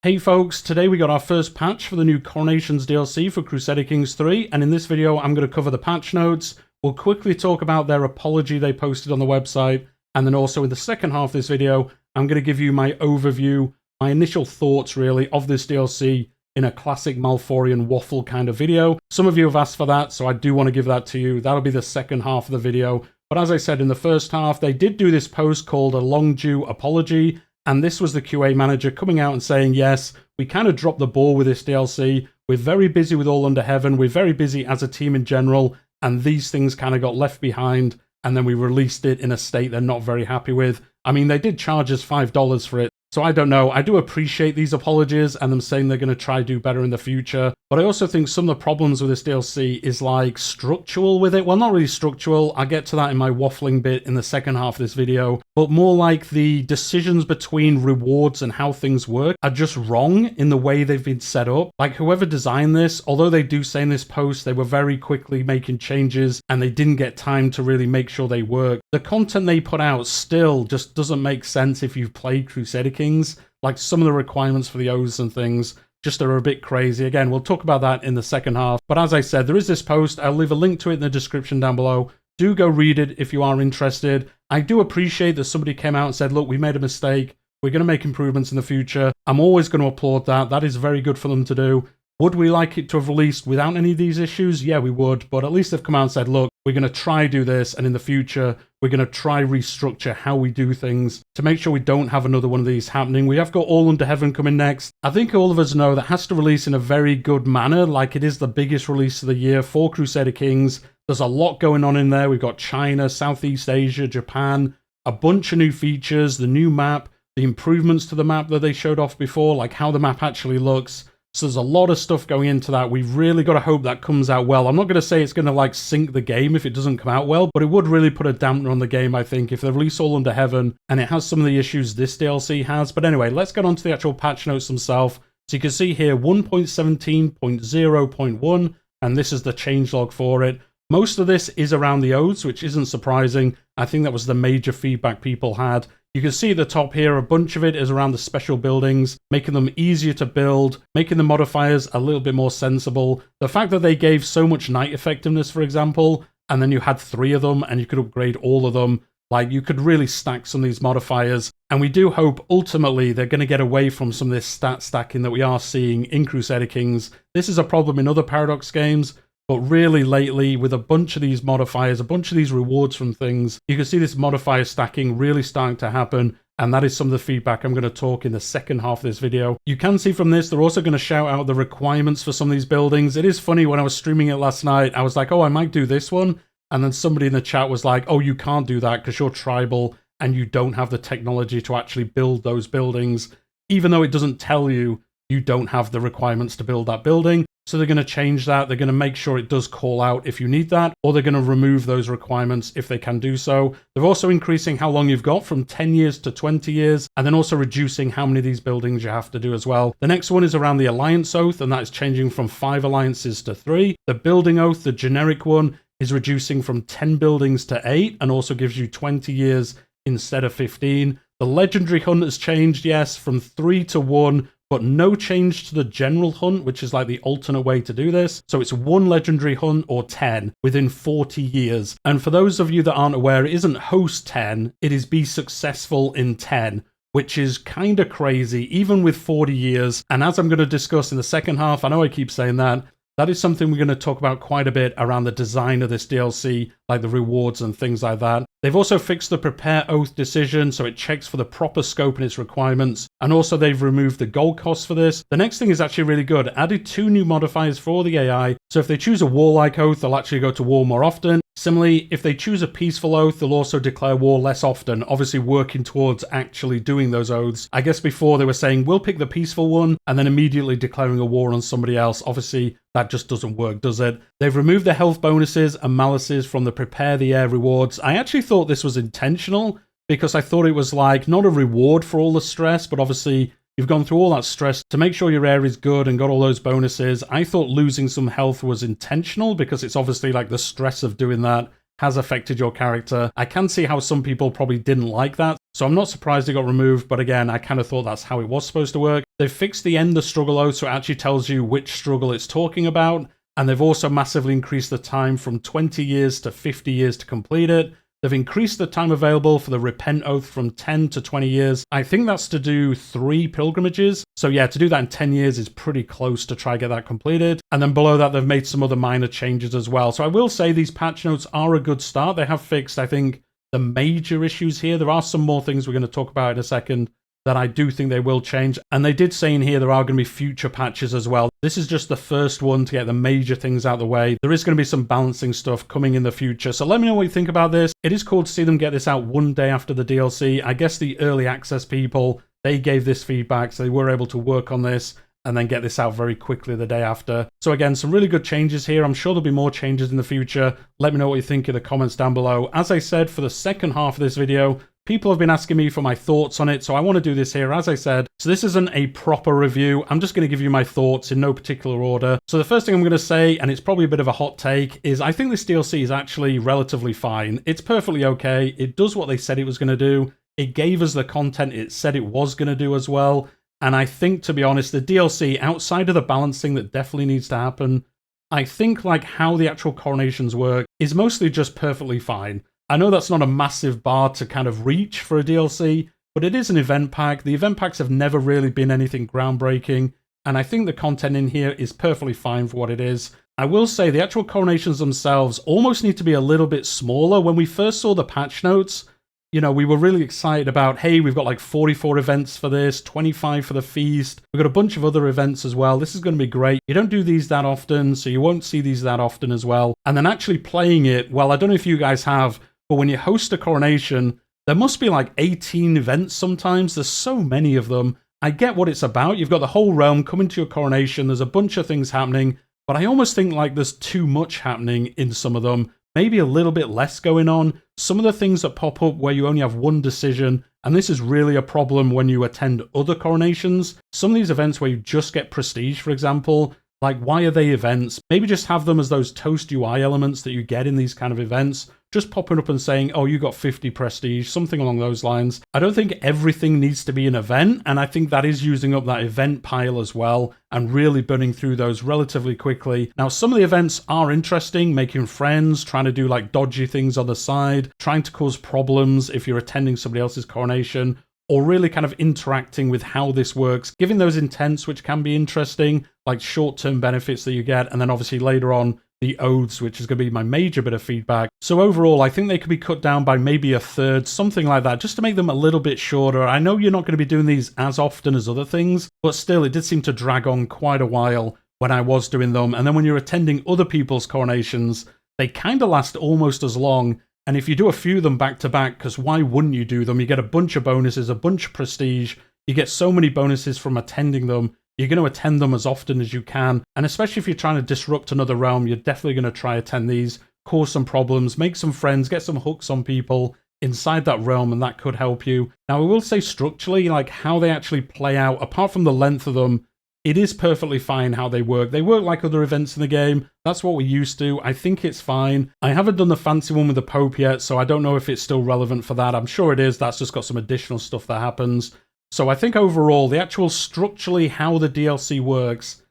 Hey folks, today we got our first patch for the new Coronations DLC for Crusader Kings 3, and in this video I'm going to cover the patch notes. We'll quickly talk about their apology they posted on the website, and then also in the second half of this video I'm going to give you my overview, my initial thoughts really of this DLC in a classic Malforian waffle kind of video. Some of you have asked for that, so I do want to give that to you. That'll be the second half of the video. But as I said in the first half, they did do this post called a long due apology. And this was the QA manager coming out and saying, yes, we kind of dropped the ball with this DLC. We're very busy with All Under Heaven. We're very busy as a team in general. And these things kind of got left behind. And then we released it in a state they're not very happy with. I mean, they did charge us $5 for it. So I don't know. I do appreciate these apologies and them saying they're going to try to do better in the future. But I also think some of the problems with this DLC is like structural with it. Well, not really structural. I'll get to that in my waffling bit in the second half of this video. But more like the decisions between rewards and how things work are just wrong in the way they've been set up. Like whoever designed this, although they do say in this post they were very quickly making changes and they didn't get time to really make sure they work. The content they put out still just doesn't make sense if you've played Crusader Kings. Like some of the requirements for the oaths and things just are a bit crazy. Again, we'll talk about that in the second half. But as I said, there is this post. I'll leave a link to it in the description down below. Do go read it if you are interested. I do appreciate that somebody came out and said, look, we made a mistake. We're going to make improvements in the future. I'm always going to applaud that. That is very good for them to do. Would we like it to have released without any of these issues? Yeah, we would. But at least they've come out and said, look, we're going to try do this. And in the future, we're going to try restructure how we do things to make sure we don't have another one of these happening. We have got All Under Heaven coming next. I think all of us know that has to release in a very good manner. Like it is the biggest release of the year for Crusader Kings. There's a lot going on in there. We've got China, Southeast Asia, Japan, a bunch of new features, the new map, the improvements to the map that they showed off before, like how the map actually looks. So there's a lot of stuff going into that. We've really got to hope that comes out well. I'm not going to say it's going to like sink the game if it doesn't come out well, but it would really put a dampener on the game, I think, if they release All Under Heaven and it has some of the issues this DLC has. But anyway, let's get on to the actual patch notes themselves. So you can see here 1.17.0.1, and this is the changelog for it. Most of this is around the oaths, which isn't surprising. I think that was the major feedback people had. You can see at the top here, a bunch of it is around the special buildings, making them easier to build, making the modifiers a little bit more sensible. The fact that they gave so much night effectiveness, for example, and then you had 3 of them and you could upgrade all of them. Like you could really stack some of these modifiers. And we do hope ultimately they're going to get away from some of this stat stacking that we are seeing in Crusader Kings. This is a problem in other Paradox games. But really lately, with a bunch of these modifiers, a bunch of these rewards from things, you can see this modifier stacking really starting to happen. And that is some of the feedback I'm going to talk in the second half of this video. You can see from this, they're also going to shout out the requirements for some of these buildings. It is funny, when I was streaming it last night, I was like, oh, I might do this one. And then somebody in the chat was like, oh, you can't do that because you're tribal and you don't have the technology to actually build those buildings. Even though it doesn't tell you, you don't have the requirements to build that building. So they're going to change that. They're going to make sure it does call out if you need that, or they're going to remove those requirements if they can do so. They're also increasing how long you've got from 10 years to 20 years, and then also reducing how many of these buildings you have to do as well. The next one is around the Alliance Oath, and that is changing from 5 alliances to 3. The Building Oath, the generic one, is reducing from 10 buildings to 8, and also gives you 20 years instead of 15. The Legendary Hunt has changed, yes, from 3 to 1, but no change to the general hunt, which is like the alternate way to do this. So it's 1 legendary hunt or 10 within 40 years. And for those of you that aren't aware, it isn't host 10, it is be successful in 10, which is kind of crazy, even with 40 years. And as I'm going to discuss in the second half, I know I keep saying that, that is something we're going to talk about quite a bit around the design of this DLC, like the rewards and things like that. They've also fixed the Prepare Oath decision, so it checks for the proper scope and its requirements. And also they've removed the gold cost for this. The next thing is actually really good. Added 2 new modifiers for the AI. So if they choose a Warlike Oath, they'll actually go to war more often. Similarly, if they choose a Peaceful Oath, they'll also declare war less often, obviously working towards actually doing those oaths. I guess before they were saying, we'll pick the peaceful one, and then immediately declaring a war on somebody else. Obviously, that just doesn't work, does it? They've removed the health bonuses and malices from the Prepare the Air rewards. I actually thought this was intentional, because I thought it was like, not a reward for all the stress, but obviously you've gone through all that stress to make sure your air is good and got all those bonuses. I thought losing some health was intentional because it's obviously like the stress of doing that has affected your character. I can see how some people probably didn't like that, so I'm not surprised it got removed, but again, I kind of thought that's how it was supposed to work. They've fixed the end of struggle oath, so it actually tells you which struggle it's talking about, and they've also massively increased the time from 20 years to 50 years to complete it. They've increased the time available for the Repent Oath from 10 to 20 years. I think that's to do 3 pilgrimages. So yeah, to do that in 10 years is pretty close to try to get that completed. And then below that, they've made some other minor changes as well. So I will say these patch notes are a good start. They have fixed, I think, the major issues here. There are some more things we're going to talk about in a second that I do think they will change. And they did say in here there are going to be future patches as well. This is just the first one to get the major things out of the way. There is going to be some balancing stuff coming in the future. So let me know what you think about this. It is cool to see them get this out one day after the DLC. I guess the early access people, they gave this feedback, so they were able to work on this and then get this out very quickly the day after. So again, some really good changes here. I'm sure there'll be more changes in the future. Let me know what you think in the comments down below. As I said, for the second half of this video, people have been asking me for my thoughts on it, so I want to do this here, as I said. So this isn't a proper review. I'm just going to give you my thoughts in no particular order. So the first thing I'm going to say, and it's probably a bit of a hot take, is I think this DLC is actually relatively fine. It's perfectly okay. It does what they said it was going to do. It gave us the content it said it was going to do as well. And I think, to be honest, the DLC, outside of the balancing that definitely needs to happen, I think like how the actual coronations work is mostly just perfectly fine. I know that's not a massive bar to kind of reach for a DLC, but it is an event pack. The event packs have never really been anything groundbreaking, and I think the content in here is perfectly fine for what it is. I will say the actual coronations themselves almost need to be a little bit smaller. When we first saw the patch notes, you know, we were really excited about, hey, we've got like 44 events for this, 25 for the feast. We've got a bunch of other events as well. This is going to be great. You don't do these that often, so you won't see these that often as well. And then actually playing it, well, I don't know if you guys have, but when you host a coronation, there must be like 18 events sometimes. There's so many of them. I get what it's about. You've got the whole realm coming to your coronation. There's a bunch of things happening, but I almost think like there's too much happening in some of them. Maybe a little bit less going on. Some of the things that pop up where you only have one decision, and this is really a problem when you attend other coronations. Some of these events where you just get prestige, for example, like why are they events? Maybe just have them as those toast UI elements that you get in these kind of events. Just popping up and saying, oh, you got 50 prestige, something along those lines. I don't think everything needs to be an event, and I think that is using up that event pile as well, and really burning through those relatively quickly. Now, some of the events are interesting, making friends, trying to do like dodgy things on the side, trying to cause problems if you're attending somebody else's coronation, or really kind of interacting with how this works, giving those intents, which can be interesting, like short-term benefits that you get, and then obviously later on, the oaths, which is going to be my major bit of feedback. So overall, I think they could be cut down by maybe a third, something like that, just to make them a little bit shorter. I know you're not going to be doing these as often as other things, but still, it did seem to drag on quite a while when I was doing them. And then when you're attending other people's coronations, they kind of last almost as long. And if you do a few of them back to back, because why wouldn't you do them? You get a bunch of bonuses, a bunch of prestige. You get so many bonuses from attending them. You're going to attend them as often as you can. And especially if you're trying to disrupt another realm, you're definitely going to try attend these, cause some problems, make some friends, get some hooks on people inside that realm, and that could help you. Now, I will say structurally, like how they actually play out, apart from the length of them, it is perfectly fine how they work. They work like other events in the game. That's what we're used to. I think it's fine. I haven't done the fancy one with the Pope yet, so I don't know if it's still relevant for that. I'm sure it is. That's just got some additional stuff that happens. So I think overall, the actual structurally how the DLC works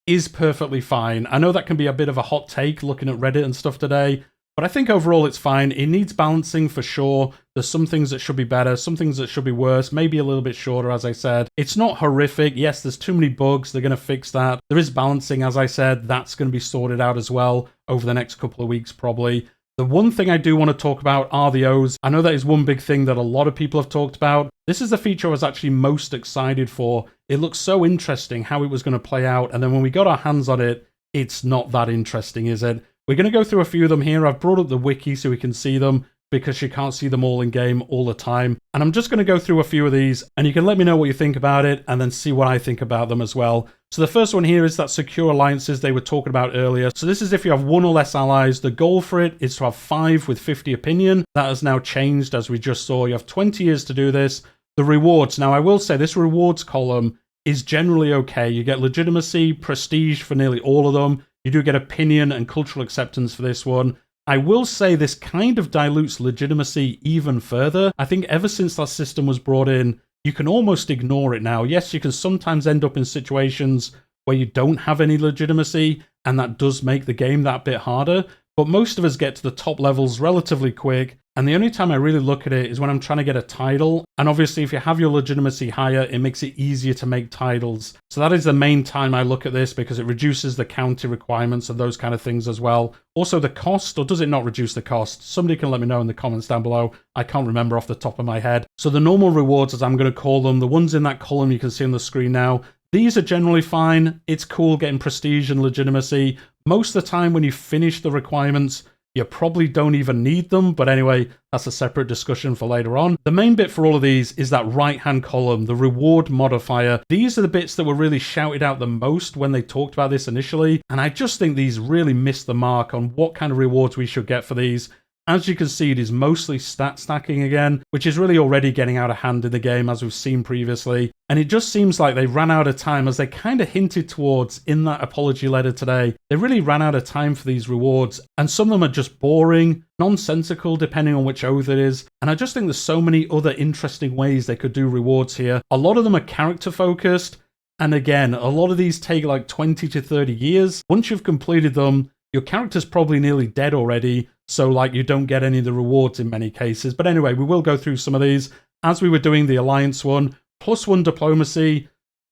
is perfectly fine. I know that can be a bit of a hot take looking at Reddit and stuff today, but I think overall it's fine. It needs balancing for sure. There's some things that should be better, some things that should be worse, maybe a little bit shorter, as I said. It's not horrific. Yes, there's too many bugs. They're going to fix that. There is balancing, as I said. That's going to be sorted out as well over the next couple of weeks, probably. The one thing I do want to talk about are the O's. I know that is one big thing that a lot of people have talked about. This is the feature I was actually most excited for. It looks so interesting how it was going to play out, and then when we got our hands on it, it's not that interesting, is it? We're going to go through a few of them here. I've brought up the wiki so we can see them, because you can't see them all in game all the time. And I'm just going to go through a few of these, and you can let me know what you think about it, and then see what I think about them as well. So the first one here is that secure alliances they were talking about earlier. So this is if you have 1 or less allies. The goal for it is to have 5 with 50 opinion. That has now changed, as we just saw. You have 20 years to do this. The rewards. Now, I will say this rewards column is generally okay. You get legitimacy, prestige for nearly all of them. You do get opinion and cultural acceptance for this one. I will say this kind of dilutes legitimacy even further. I think ever since that system was brought in, you can almost ignore it now. Yes, you can sometimes end up in situations where you don't have any legitimacy, and that does make the game that bit harder. But most of us get to the top levels relatively quick, and the only time I really look at it is when I'm trying to get a title. And obviously, if you have your legitimacy higher, it makes it easier to make titles. So that is the main time I look at this, because it reduces the county requirements and those kind of things as well. Also the cost, or does it not reduce the cost? Somebody can let me know in the comments down below. I can't remember off the top of my head. So the normal rewards, as I'm going to call them, the ones in that column you can see on the screen now, these are generally fine. It's cool getting prestige and legitimacy. Most of the time when you finish the requirements, you probably don't even need them, but anyway, that's a separate discussion for later on. The main bit for all of these is that right-hand column, the reward modifier. These are the bits that were really shouted out the most when they talked about this initially, and I just think these really missed the mark on what kind of rewards we should get for these. As you can see, it is mostly stat stacking again, which is really already getting out of hand in the game, as we've seen previously. And it just seems like they ran out of time, as they kind of hinted towards in that apology letter today. They really ran out of time for these rewards, and some of them are just boring, nonsensical, depending on which oath it is. And I just think there's so many other interesting ways they could do rewards here. A lot of them are character focused, and again, a lot of these take like 20 to 30 years. Once you've completed them, your character's probably nearly dead already, so like you don't get any of the rewards in many cases. But anyway, we will go through some of these. As we were doing the Alliance one, +1 diplomacy,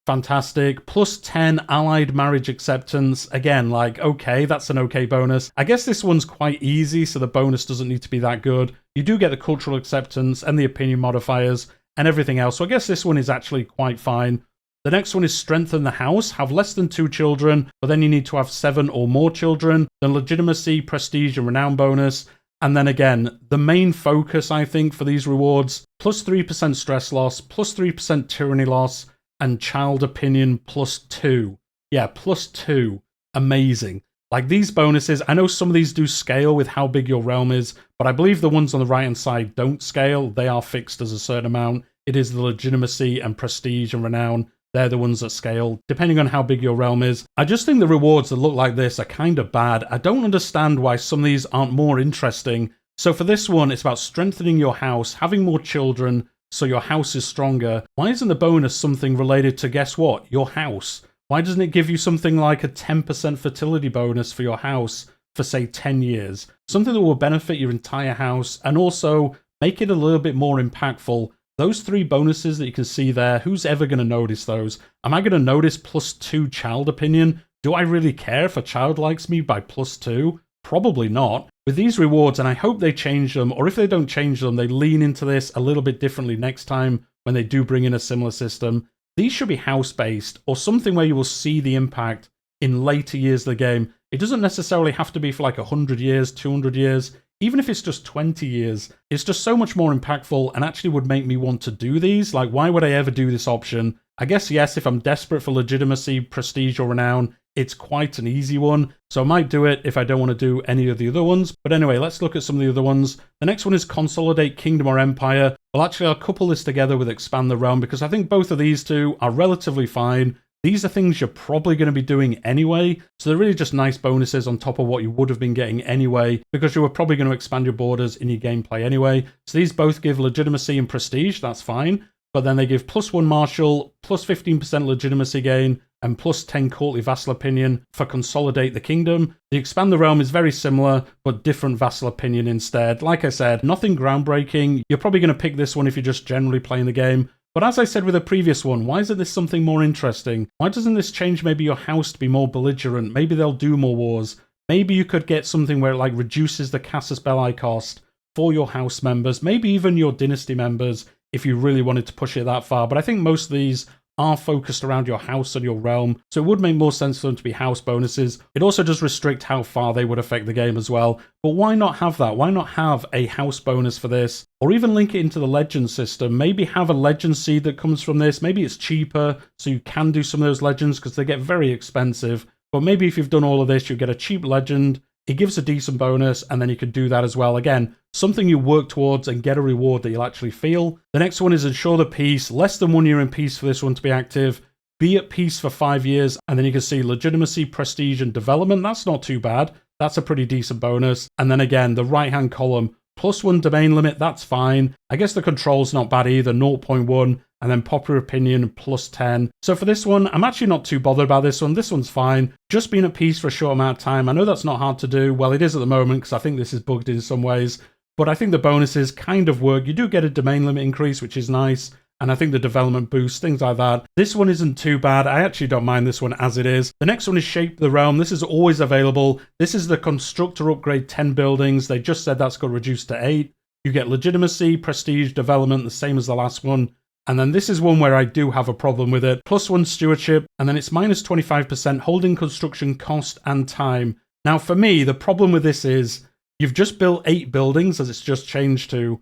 fantastic. +10 allied marriage acceptance. Again, like, okay, that's an okay bonus. I guess this one's quite easy, so the bonus doesn't need to be that good. You do get the cultural acceptance and the opinion modifiers and everything else, so I guess this one is actually quite fine. The next one is strengthen the house, have less than 2 children, but then you need to have 7 or more children. Then legitimacy, prestige, and renown bonus. And then again, the main focus, I think, for these rewards, +3% stress loss, +3% tyranny loss, and child opinion +2. Yeah, +2. Amazing. Like these bonuses, I know some of these do scale with how big your realm is, but I believe the ones on the right-hand side don't scale. They are fixed as a certain amount. It is the legitimacy and prestige and renown. They're the ones that scale, depending on how big your realm is. I just think the rewards that look like this are kind of bad. I don't understand why some of these aren't more interesting. So for this one, it's about strengthening your house, having more children, so your house is stronger. Why isn't the bonus something related to, guess what, your house? Why doesn't it give you something like a 10% fertility bonus for your house for, say, 10 years? Something that will benefit your entire house and also make it a little bit more impactful. Those 3 bonuses that you can see there, who's ever going to notice those? Am I going to notice +2 child opinion? Do I really care if a child likes me by +2? Probably not. With these rewards, and I hope they change them, or if they don't change them, they lean into this a little bit differently next time when they do bring in a similar system. These should be house-based, or something where you will see the impact in later years of the game. It doesn't necessarily have to be for like 100 years, 200 years. Even if it's just 20 years, it's just so much more impactful and actually would make me want to do these. Like, why would I ever do this option? I guess, yes, if I'm desperate for legitimacy, prestige, or renown, it's quite an easy one. So I might do it if I don't want to do any of the other ones. But anyway, let's look at some of the other ones. The next one is consolidate kingdom or empire. Well, actually, I'll couple this together with expand the realm, because I think both of these two are relatively fine. These are things you're probably going to be doing anyway, so they're really just nice bonuses on top of what you would have been getting anyway, because you were probably going to expand your borders in your gameplay anyway. So these both give legitimacy and prestige, that's fine, but then they give +1 martial, +15% legitimacy gain, and +10 courtly vassal opinion for consolidate the kingdom. The expand the realm is very similar, but different vassal opinion instead. Like I said, nothing groundbreaking. You're probably going to pick this one if you're just generally playing the game. But as I said with the previous one, why isn't this something more interesting? Why doesn't this change maybe your house to be more belligerent? Maybe they'll do more wars. Maybe you could get something where it like reduces the casus belli cost for your house members, maybe even your dynasty members if you really wanted to push it that far. But I think most of these are focused around your house and your realm, so it would make more sense for them to be house bonuses. It also does restrict how far they would affect the game as well, but why not have that? Why not have a house bonus for this? Or even link it into the legend system. Maybe have a legend seed that comes from this. Maybe it's cheaper, so you can do some of those legends, because they get very expensive. But maybe if you've done all of this, you get a cheap legend, it gives a decent bonus, and then you can do that as well. Again, something you work towards and get a reward that you'll actually feel. The next one is ensure the peace. Less than 1 year in peace for this one to be active. Be at peace for 5 years, and then you can see legitimacy, prestige, and development. That's not too bad. That's a pretty decent bonus. And then again, the right-hand column, +1 domain limit, that's fine. I guess the control's not bad either, 0.1, and then popular opinion, +10. So for this one, I'm actually not too bothered about this one. This one's fine. Just being at peace for a short amount of time. I know that's not hard to do. Well, it is at the moment, because I think this is bugged in some ways. But I think the bonuses kind of work. You do get a domain limit increase, which is nice. And I think the development boost, things like that. This one isn't too bad. I actually don't mind this one as it is. The next one is Shape the Realm. This is always available. This is the constructor upgrade 10 buildings. They just said that's got reduced to 8. You get legitimacy, prestige, development, the same as the last one. And then this is one where I do have a problem with it. +1 stewardship, and then it's -25% holding construction cost and time. Now for me, the problem with this is you've just built 8 buildings as it's just changed to.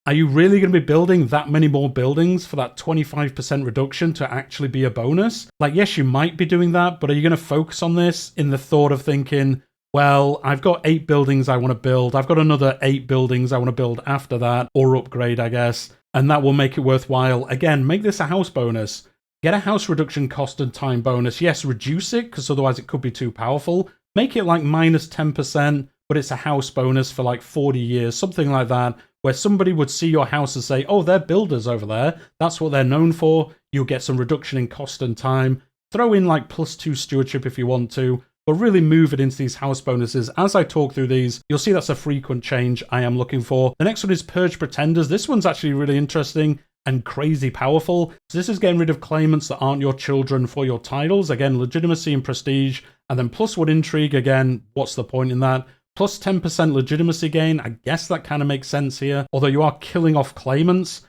Are you really going to be building that many more buildings for that 25% reduction to actually be a bonus? Like, yes, you might be doing that, but are you going to focus on this in the thought of thinking, well, I've got 8 buildings I want to build. I've got another 8 buildings I want to build after that, or upgrade, I guess, and that will make it worthwhile. Again, make this a house bonus. Get a house reduction cost and time bonus. Yes, reduce it, because otherwise it could be too powerful. Make it like -10%, but it's a house bonus for like 40 years, something like that, where somebody would see your house and say, oh, they're builders over there. That's what they're known for. You'll get some reduction in cost and time. Throw in like +2 stewardship if you want to, but really move it into these house bonuses. As I talk through these, you'll see that's a frequent change I am looking for. The next one is Purge Pretenders. This one's actually really interesting and crazy powerful. So this is getting rid of claimants that aren't your children for your titles. Again, legitimacy and prestige, and then +1 intrigue. Again, what's the point in that? +10% legitimacy gain. I guess that kind of makes sense here. Although you are killing off claimants,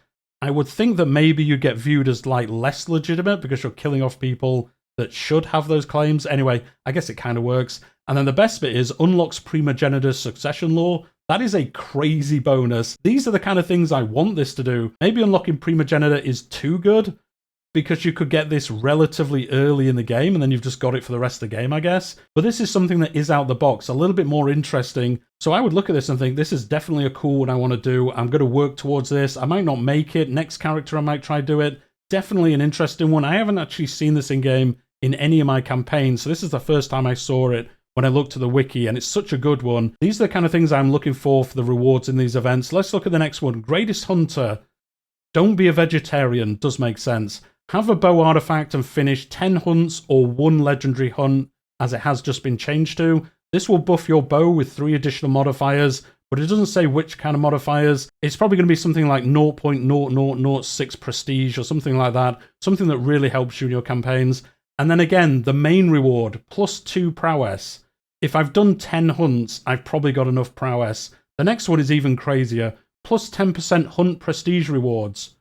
I would think that maybe you get viewed as like less legitimate because you're killing off people that should have those claims. Anyway, I guess it kind of works. And then the best bit is unlocks primogenitor succession law. That is a crazy bonus. These are the kind of things I want this to do. Maybe unlocking primogenitor is too good, because you could get this relatively early in the game and then you've just got it for the rest of the game, I guess. But this is something that is out the box, a little bit more interesting. So I would look at this and think, this is definitely a cool one I want to do. I'm going to work towards this. I might not make it. Next character, I might try to do it. Definitely an interesting one. I haven't actually seen this in game in any of my campaigns. So this is the first time I saw it when I looked at the wiki, and it's such a good one. These are the kind of things I'm looking for the rewards in these events. Let's look at the next one. Greatest Hunter. Don't be a vegetarian. Does make sense. Have a bow artifact and finish 10 hunts or 1 legendary hunt, as it has just been changed to. This will buff your bow with 3 additional modifiers, but it doesn't say which kind of modifiers. It's probably going to be something like 0.0006 prestige or something like that. Something that really helps you in your campaigns. And then again, the main reward, +2 prowess. If I've done 10 hunts, I've probably got enough prowess. The next one is even crazier. +10% hunt prestige rewards.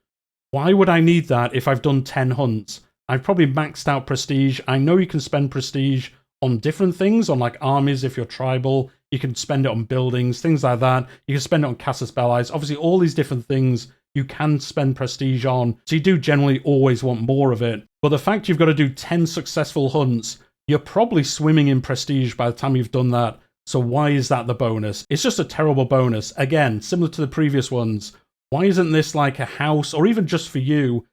Why would I need that if I've done 10 hunts? I've probably maxed out prestige. I know you can spend prestige on different things, on like armies if you're tribal. You can spend it on buildings, things like that. You can spend it on casus bellis. Obviously, all these different things you can spend prestige on. So you do generally always want more of it. But the fact you've got to do 10 successful hunts, you're probably swimming in prestige by the time you've done that. So why is that the bonus? It's just a terrible bonus. Again, similar to the previous ones. Why isn't this like a house, or even just for you,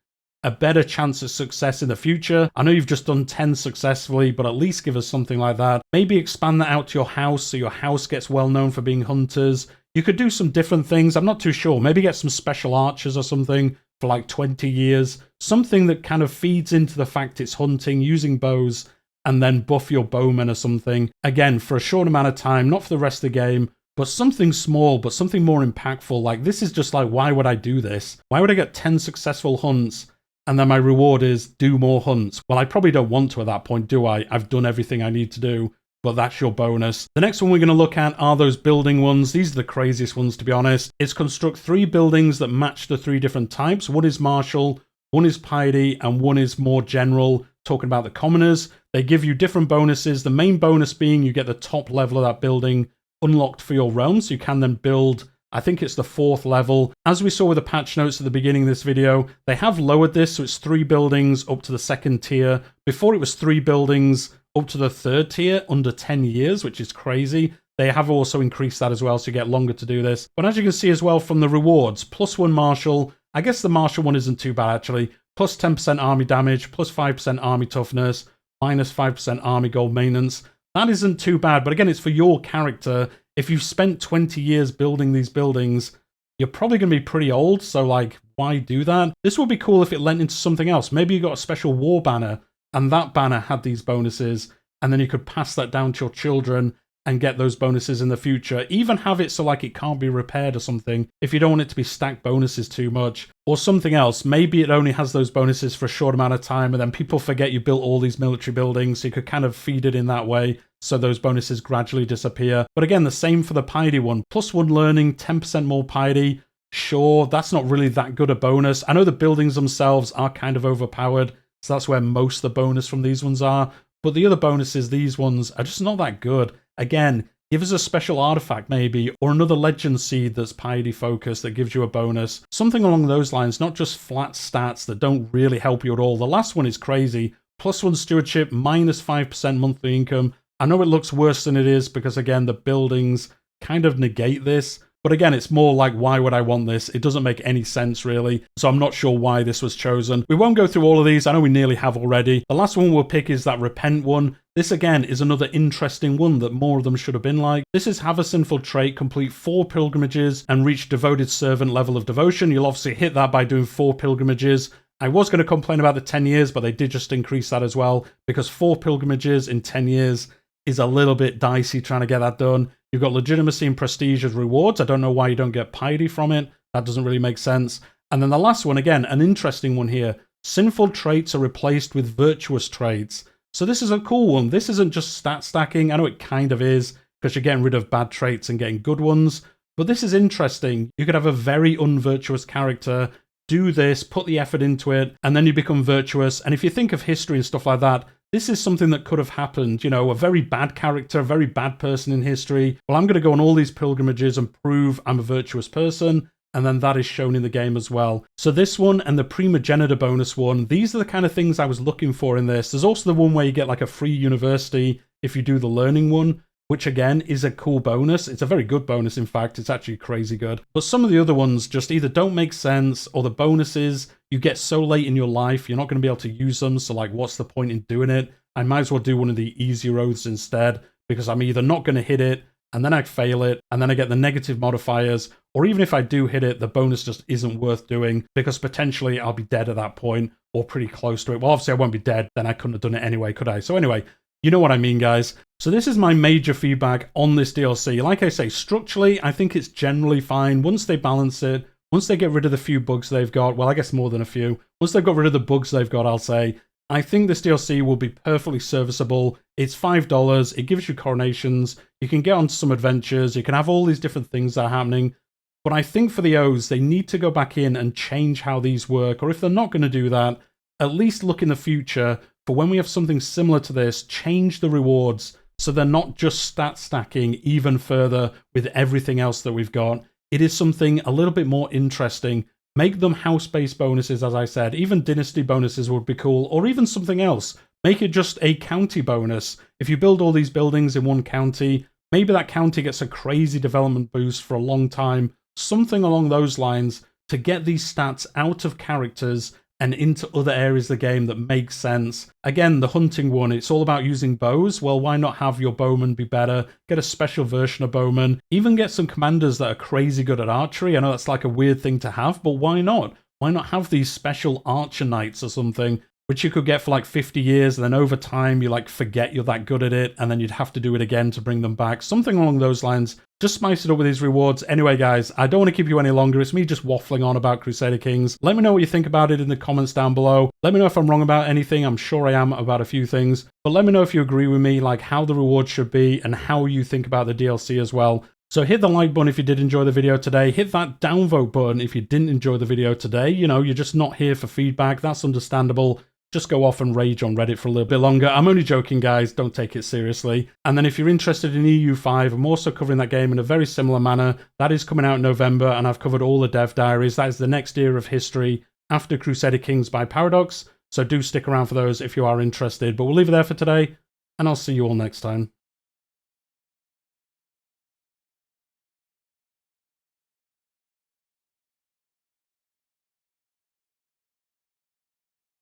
a better chance of success in the future? I know you've just done 10 successfully, but at least give us something like that. Maybe expand that out to your house so your house gets well known for being hunters. You could do some different things. I'm not too sure. Maybe get some special archers or something for like 20 years. Something that kind of feeds into the fact it's hunting, using bows, and then buff your bowmen or something. Again, for a short amount of time, not for the rest of the game. But something small, but something more impactful. Like, this is just like, why would I do this? Why would I get 10 successful hunts and then my reward is do more hunts? Well, I probably don't want to at that point, do I? I've done everything I need to do, but that's your bonus. The next one we're going to look at are those building ones. These are the craziest ones, to be honest. It's construct 3 buildings that match the 3 different types. One is martial, one is piety, and one is more general, talking about the commoners. They give you different bonuses. The main bonus being you get the top level of that building unlocked for your realm, so you can then build, I think it's the 4th level. As we saw with the patch notes at the beginning of this video, they have lowered this, so it's 3 buildings up to the 2nd tier. Before it was 3 buildings up to the 3rd tier under 10 years, which is crazy. They have also increased that as well, so you get longer to do this. But as you can see as well from the rewards, +1 martial. I guess the martial one isn't too bad actually. +10% army damage, +5% army toughness, -5% army gold maintenance. that isn't too bad. But again, it's for your character. If you've spent 20 years building these buildings, you're probably going to be pretty old, so like, why do that? This would be cool if it lent into something else. Maybe you got a special war banner, and that banner had these bonuses, and then you could pass that down to your children and get those bonuses in the future. Even have it so like it can't be repaired or something, if you don't want it to be stacked bonuses too much. Or something else, maybe it only has those bonuses for a short amount of time, and then people forget you built all these military buildings, so you could kind of feed it in that way, so those bonuses gradually disappear. But again, the same for the piety one. +1 learning, 10% more piety. Sure, that's not really that good a bonus. I know the buildings themselves are kind of overpowered, so that's where most of the bonus from these ones are. But the other bonuses, these ones, are just not that good. Again, give us a special artifact maybe, or another legend seed that's piety focused that gives you a bonus. Something along those lines, not just flat stats that don't really help you at all. The last one is crazy. +1 stewardship, -5% monthly income. I know it looks worse than it is because, again, the buildings kind of negate this. But again, it's more like, why would I want this? It doesn't make any sense, really. So I'm not sure why this was chosen. We won't go through all of these. I know we nearly have already. The last one we'll pick is that Repent one. This, again, is another interesting one that more of them should have been like. This is have a sinful trait, complete 4 pilgrimages, and reach devoted servant level of devotion. You'll obviously hit that by doing 4 pilgrimages. I was going to complain about the 10 years, but they did just increase that as well, because 4 pilgrimages in 10 years is a little bit dicey trying to get that done. You've got legitimacy and prestige as rewards. I don't know why you don't get piety from it. That doesn't really make sense. And then the last one, again, an interesting one here. Sinful traits are replaced with virtuous traits. So this is a cool one. This isn't just stat stacking. I know it kind of is, because you're getting rid of bad traits and getting good ones. But this is interesting. You could have a very unvirtuous character, do this, put the effort into it, and then you become virtuous. And if you think of history and stuff like that, this is something that could have happened. You know, a very bad character, a very bad person in history. Well, I'm going to go on all these pilgrimages and prove I'm a virtuous person. And then that is shown in the game as well. So this one and the primogenitor bonus one, these are the kind of things I was looking for in this. There's also the one where you get like a free university if you do the learning one, which again is a cool bonus. It's a very good bonus, in fact. It's actually crazy good. But some of the other ones just either don't make sense, or the bonuses you get so late in your life, you're not going to be able to use them. So like, what's the point in doing it? I might as well do one of the easier oaths instead, because I'm either not going to hit it, and then I fail it, and then I get the negative modifiers, or even if I do hit it, the bonus just isn't worth doing, because potentially I'll be dead at that point, or pretty close to it. Well, obviously I won't be dead, then I couldn't have done it anyway, could I? So anyway, you know what I mean, guys. So this is my major feedback on this DLC. Like I say, structurally, I think it's generally fine. Once they balance it, once they get rid of the few bugs they've got, well, I guess more than a few. Once they've got rid of the bugs they've got, I'll say, I think this DLC will be perfectly serviceable. It's $5. It gives you coronations. You can get on some adventures. You can have all these different things that are happening. But I think for the O's, they need to go back in and change how these work. Or if they're not going to do that, at least look in the future for when we have something similar to this, change the rewards so they're not just stat stacking even further with everything else that we've got. It is something a little bit more interesting. Make them house-based bonuses, as I said. Even dynasty bonuses would be cool, or even something else. Make it just a county bonus. If you build all these buildings in one county, maybe that county gets a crazy development boost for a long time. Something along those lines to get these stats out of characters and into other areas of the game that make sense. Again, the hunting one, it's all about using bows. Well, why not have your bowman be better? Get a special version of bowman. Even get some commanders that are crazy good at archery. I know that's like a weird thing to have, but why not? Why not have these special archer knights or something, which you could get for like 50 years, and then over time you like forget you're that good at it, and then you'd have to do it again to bring them back. Something along those lines. Just spice it up with these rewards. Anyway, guys, I don't want to keep you any longer. It's me just waffling on about Crusader Kings. Let me know what you think about it in the comments down below. Let me know if I'm wrong about anything. I'm sure I am about a few things. But let me know if you agree with me, like how the rewards should be and how you think about the DLC as well. So hit the like button if you did enjoy the video today. Hit that downvote button if you didn't enjoy the video today. You know, you're just not here for feedback. That's understandable. Just go off and rage on Reddit for a little bit longer. I'm only joking, guys. Don't take it seriously. And then if you're interested in EU5, I'm also covering that game in a very similar manner. That is coming out in November, and I've covered all the dev diaries. That is the next era of history after Crusader Kings by Paradox. So do stick around for those if you are interested. But we'll leave it there for today, and I'll see you all next time.